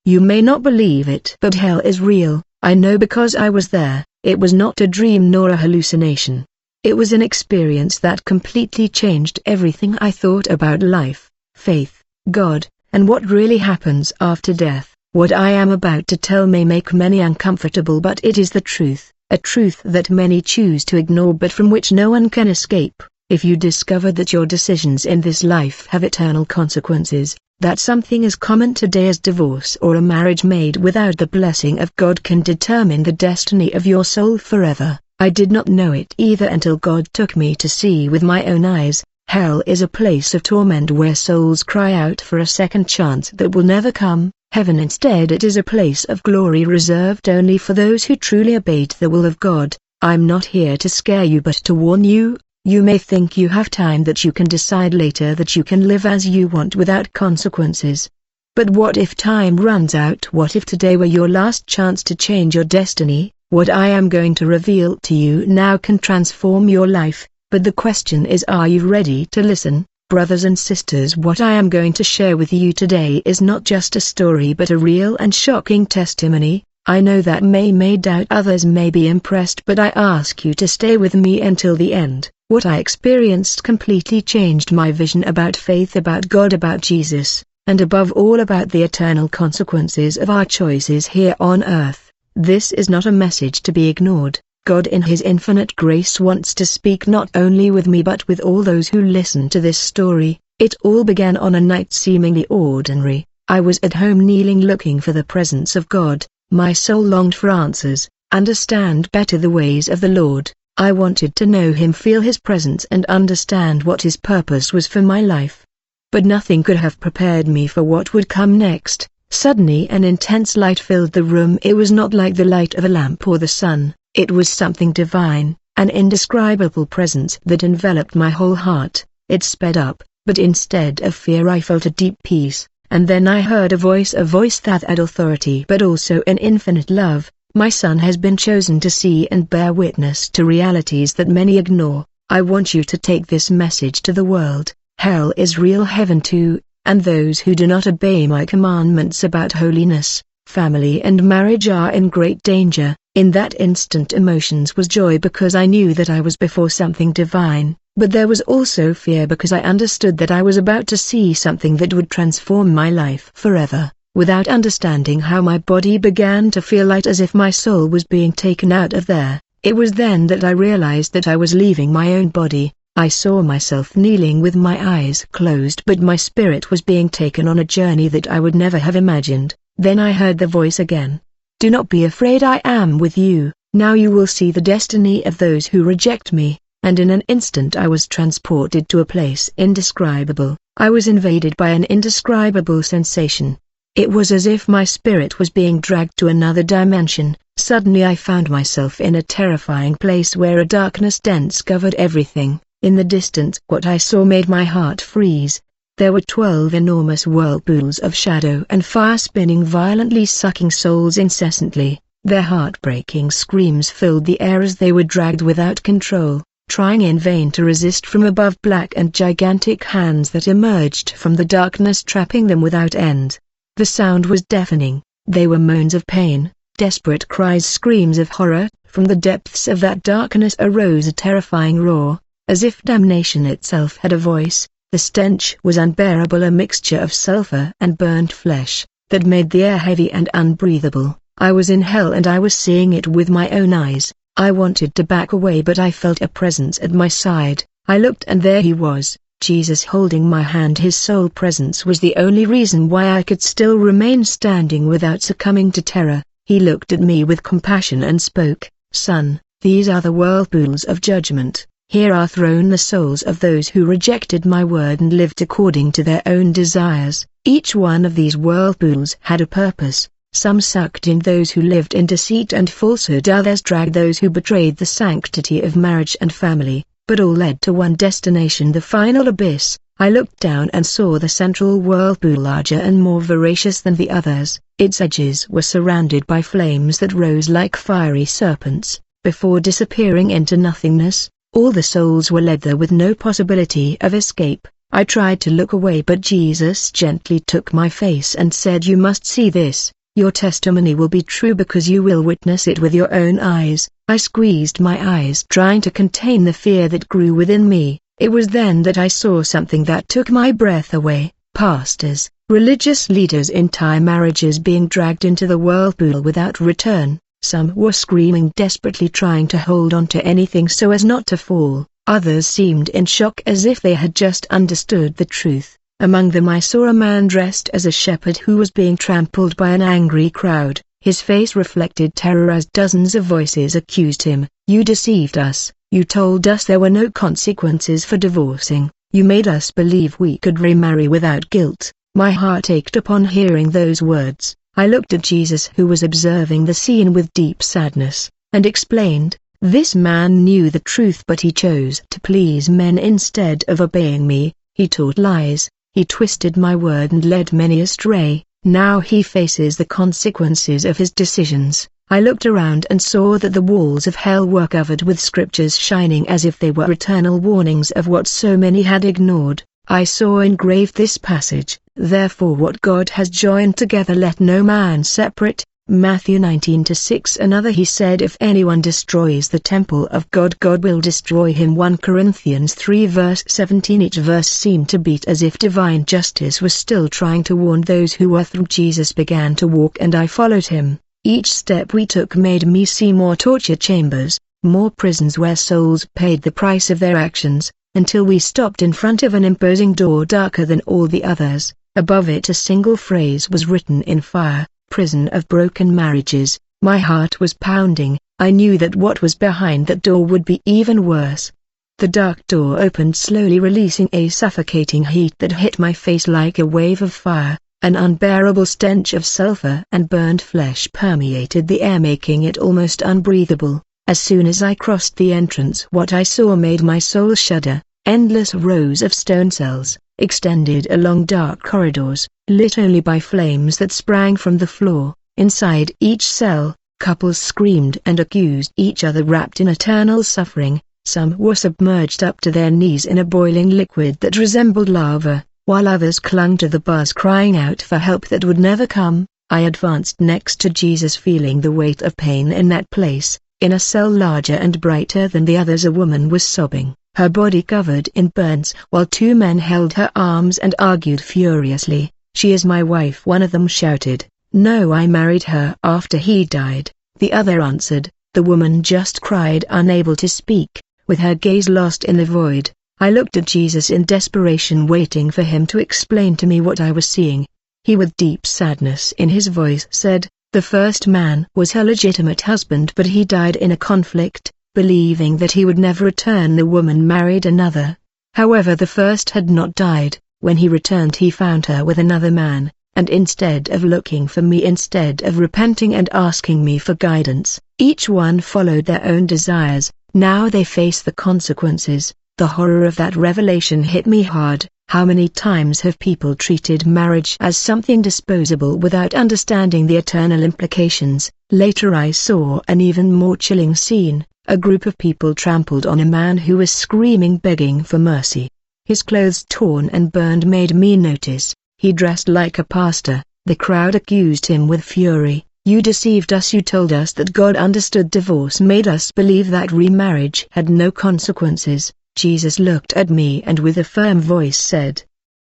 You may not believe it, but hell is real. I know because I was there. It was not a dream nor a hallucination. It was an experience that completely changed everything I thought about life, faith, God, and what really happens after death. What I am about to tell may make many uncomfortable, but it is the truth, a truth that many choose to ignore but from which no one can escape. If you discover that your decisions in this life have eternal consequences, that something as common today as divorce or a marriage made without the blessing of God can determine the destiny of your soul forever. I did not know it either until God took me to see with my own eyes. Hell is a place of torment where souls cry out for a second chance that will never come. Heaven instead, it is a place of glory reserved only for those who truly obeyed the will of God. I'm not here to scare you but to warn you. You may think you have time, that you can decide later, that you can live as you want without consequences. But what if time runs out? What if today were your last chance to change your destiny? What I am going to reveal to you now can transform your life, but the question is, are you ready to listen? Brothers and sisters, what I am going to share with you today is not just a story but a real and shocking testimony. I know that may doubt, others may be impressed, but I ask you to stay with me until the end. What I experienced completely changed my vision about faith, about God, about Jesus, and above all about the eternal consequences of our choices here on earth. This is not a message to be ignored. God in His infinite grace wants to speak not only with me but with all those who listen to this story. It all began on a night seemingly ordinary. I was at home kneeling looking for the presence of God. My soul longed for answers, understand better the ways of the Lord. I wanted to know Him, feel His presence and understand what His purpose was for my life. But nothing could have prepared me for what would come next. Suddenly an intense light filled the room. It was not like the light of a lamp or the sun. It was something divine, an indescribable presence that enveloped my whole heart. It sped up, but instead of fear I felt a deep peace, and then I heard a voice that had authority but also an infinite love. My son has been chosen to see and bear witness to realities that many ignore. I want you to take this message to the world. Hell is real, heaven too, and those who do not obey my commandments about holiness, family and marriage are in great danger. In that instant emotions was joy because I knew that I was before something divine, but there was also fear because I understood that I was about to see something that would transform my life forever. Without understanding how, my body began to feel light as if my soul was being taken out of there. It was then that I realized that I was leaving my own body. I saw myself kneeling with my eyes closed, but my spirit was being taken on a journey that I would never have imagined. Then I heard the voice again. Do not be afraid, I am with you. Now you will see the destiny of those who reject me. And in an instant I was transported to a place indescribable. I was invaded by an indescribable sensation. It was as if my spirit was being dragged to another dimension. Suddenly I found myself in a terrifying place where a darkness dense covered everything. In the distance what I saw made my heart freeze. There were 12 enormous whirlpools of shadow and fire spinning violently, sucking souls incessantly. Their heartbreaking screams filled the air as they were dragged without control, trying in vain to resist from above. Black and gigantic hands that emerged from the darkness, trapping them without end. The sound was deafening. They were moans of pain, desperate cries, screams of horror. From the depths of that darkness arose a terrifying roar, as if damnation itself had a voice. The stench was unbearable, a mixture of sulfur and burnt flesh, that made the air heavy and unbreathable. I was in hell and I was seeing it with my own eyes. I wanted to back away, but I felt a presence at my side. I looked and there He was, Jesus, holding my hand. His sole presence was the only reason why I could still remain standing without succumbing to terror. He looked at me with compassion and spoke, Son, these are the whirlpools of judgment. Here are thrown the souls of those who rejected my word and lived according to their own desires. Each one of these whirlpools had a purpose. Some sucked in those who lived in deceit and falsehood, others dragged those who betrayed the sanctity of marriage and family, but all led to one destination, the final abyss. I looked down and saw the central whirlpool, larger and more voracious than the others. Its edges were surrounded by flames that rose like fiery serpents, before disappearing into nothingness. All the souls were led there with no possibility of escape. I tried to look away, but Jesus gently took my face and said, You must see this. Your testimony will be true because you will witness it with your own eyes. I squeezed my eyes trying to contain the fear that grew within me. It was then that I saw something that took my breath away. Pastors, religious leaders, entire marriages being dragged into the whirlpool without return. Some were screaming desperately, trying to hold on to anything so as not to fall. Others seemed in shock as if they had just understood the truth. Among them I saw a man dressed as a shepherd who was being trampled by an angry crowd. His face reflected terror as dozens of voices accused him. You deceived us. You told us there were no consequences for divorcing. You made us believe we could remarry without guilt. My heart ached upon hearing those words. I looked at Jesus, who was observing the scene with deep sadness, and explained, "This man knew the truth, but he chose to please men instead of obeying me. He taught lies, he twisted my word and led many astray. Now he faces the consequences of his decisions." I looked around and saw that the walls of hell were covered with scriptures shining as if they were eternal warnings of what so many had ignored. I saw engraved this passage, "Therefore what God has joined together let no man separate." Matthew 19:6. Another he said, "If anyone destroys the temple of God, God will destroy him." 1 Corinthians 3 verse 17. Each verse seemed to beat as if divine justice was still trying to warn those who were through. Jesus began to walk and I followed him. Each step we took made me see more torture chambers, more prisons where souls paid the price of their actions, until we stopped in front of an imposing door darker than all the others. Above it a single phrase was written in fire, "Prison of Broken Marriages." My heart was pounding. I knew that what was behind that door would be even worse. The dark door opened slowly, releasing a suffocating heat that hit my face like a wave of fire. An unbearable stench of sulfur and burned flesh permeated the air, making it almost unbreathable. As soon as I crossed the entrance, what I saw made my soul shudder. Endless rows of stone cells, extended along dark corridors, lit only by flames that sprang from the floor. Inside each cell, couples screamed and accused each other, wrapped in eternal suffering. Some were submerged up to their knees in a boiling liquid that resembled lava, while others clung to the bars, crying out for help that would never come. I advanced next to Jesus, feeling the weight of pain in that place. In a cell larger and brighter than the others, a woman was sobbing, her body covered in burns, while two men held her arms and argued furiously. "She is my wife," one of them shouted. "No, I married her after he died," the other answered. The woman just cried, unable to speak, with her gaze lost in the void. I looked at Jesus in desperation, waiting for him to explain to me what I was seeing. He, with deep sadness in his voice, said, "The first man was her legitimate husband, but he died in a conflict. Believing that he would never return, the woman married another. However, the first had not died. When he returned, he found her with another man, and instead of looking for me, instead of repenting and asking me for guidance, each one followed their own desires. Now they face the consequences." The horror of that revelation hit me hard. How many times have people treated marriage as something disposable without understanding the eternal implications? Later I saw an even more chilling scene. A group of people trampled on a man who was screaming, begging for mercy. His clothes torn and burned made me notice. He dressed like a pastor. The crowd accused him with fury. "You deceived us. You told us that God understood divorce, made us believe that remarriage had no consequences." Jesus looked at me and with a firm voice said,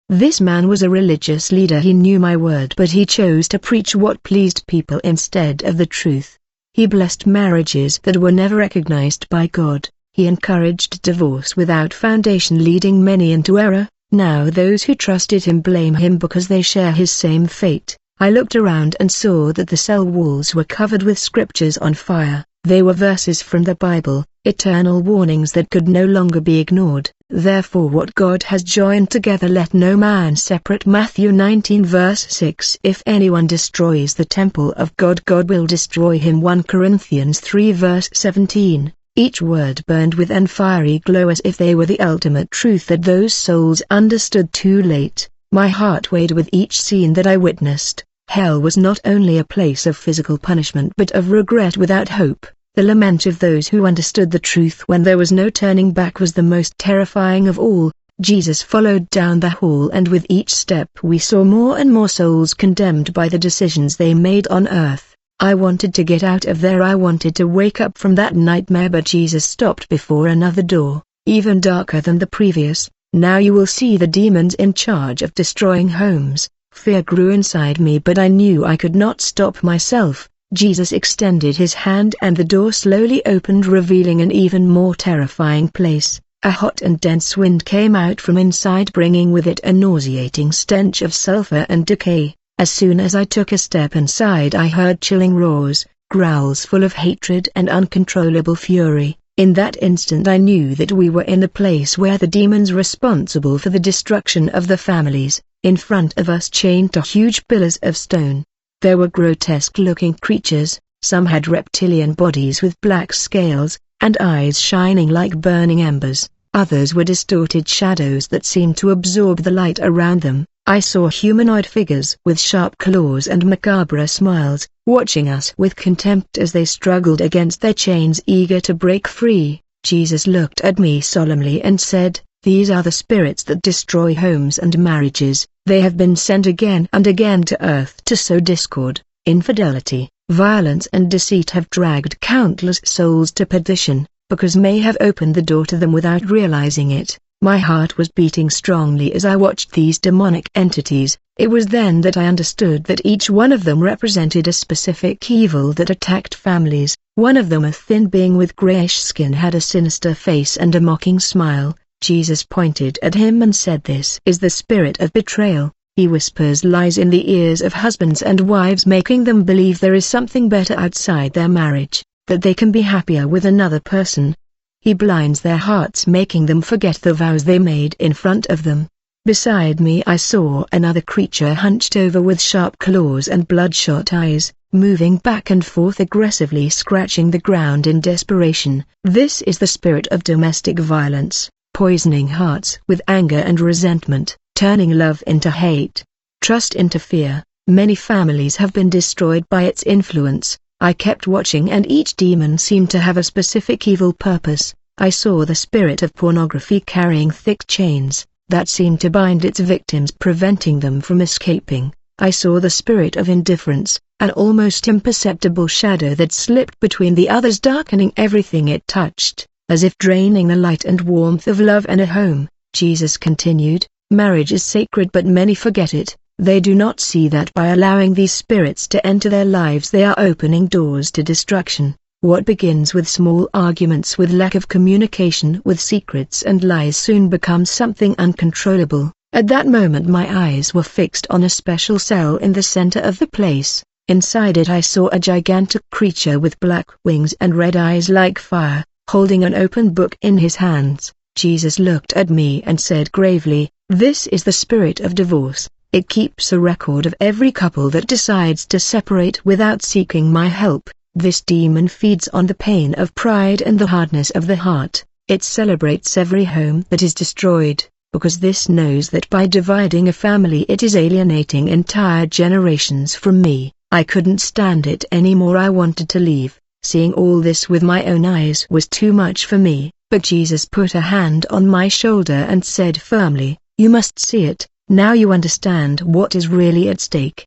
"This man was a religious leader. He knew my word, but he chose to preach what pleased people instead of the truth. He blessed marriages that were never recognized by God. He encouraged divorce without foundation, leading many into error. Now those who trusted him blame him because they share his same fate." I looked around and saw that the cell walls were covered with scriptures on fire. They were verses from the Bible, eternal warnings that could no longer be ignored. "Therefore what God has joined together let no man separate." Matthew 19 verse 6. "If anyone destroys the temple of God, God will destroy him." 1 Corinthians 3 verse 17. Each word burned with an fiery glow as if they were the ultimate truth that those souls understood too late. My heart weighed with each scene that I witnessed. Hell was not only a place of physical punishment but of regret without hope. The lament of those who understood the truth when there was no turning back was the most terrifying of all. Jesus followed down the hall, and with each step we saw more and more souls condemned by the decisions they made on earth. I wanted to get out of there. I wanted to wake up from that nightmare, but Jesus stopped before another door, even darker than the previous. Now you will see the demons in charge of destroying homes. Fear grew inside me, but I knew I could not stop myself. Jesus extended his hand and the door slowly opened, revealing an even more terrifying place. A hot and dense wind came out from inside, bringing with it a nauseating stench of sulfur and decay. As soon as I took a step inside, I heard chilling roars, growls full of hatred and uncontrollable fury. In that instant I knew that we were in the place where the demons responsible for the destruction of the families. In front of us, chained to huge pillars of stone, there were grotesque-looking creatures. Some had reptilian bodies with black scales, and eyes shining like burning embers. Others were distorted shadows that seemed to absorb the light around them. I saw humanoid figures with sharp claws and macabre smiles, watching us with contempt as they struggled against their chains, eager to break free. Jesus looked at me solemnly and said, "These are the spirits that destroy homes and marriages. They have been sent again and again to earth to sow discord, infidelity, violence and deceit, have dragged countless souls to perdition, because may have opened the door to them without realizing it." My heart was beating strongly as I watched these demonic entities. It was then that I understood that each one of them represented a specific evil that attacked families. One of them, a thin being with grayish skin, had a sinister face and a mocking smile. Jesus pointed at him and said, "This is the spirit of betrayal. He whispers lies in the ears of husbands and wives, making them believe there is something better outside their marriage, that they can be happier with another person. He blinds their hearts, making them forget the vows they made in front of them." Beside me I saw another creature hunched over with sharp claws and bloodshot eyes, moving back and forth aggressively, scratching the ground in desperation. This is the spirit of domestic violence, poisoning hearts with anger and resentment, turning love into hate, trust into fear. Many families have been destroyed by its influence. I kept watching, and each demon seemed to have a specific evil purpose. I saw the spirit of pornography carrying thick chains that seemed to bind its victims, preventing them from escaping. I saw the spirit of indifference, an almost imperceptible shadow that slipped between the others, darkening everything it touched, as if draining the light and warmth of love and a home. Jesus continued, "Marriage is sacred, but many forget it. They do not see that by allowing these spirits to enter their lives they are opening doors to destruction. What begins with small arguments, with lack of communication, with secrets and lies, soon becomes something uncontrollable." At that moment my eyes were fixed on a special cell in the center of the place. Inside it I saw a gigantic creature with black wings and red eyes like fire, holding an open book in his hands. Jesus looked at me and said gravely, "This is the spirit of divorce. It keeps a record of every couple that decides to separate without seeking my help. This demon feeds on the pain of pride and the hardness of the heart. It celebrates every home that is destroyed, because this knows that by dividing a family it is alienating entire generations from me." I couldn't stand it anymore. I wanted to leave. Seeing all this with my own eyes was too much for me, but Jesus put a hand on my shoulder and said firmly, "You must see it. Now you understand what is really at stake."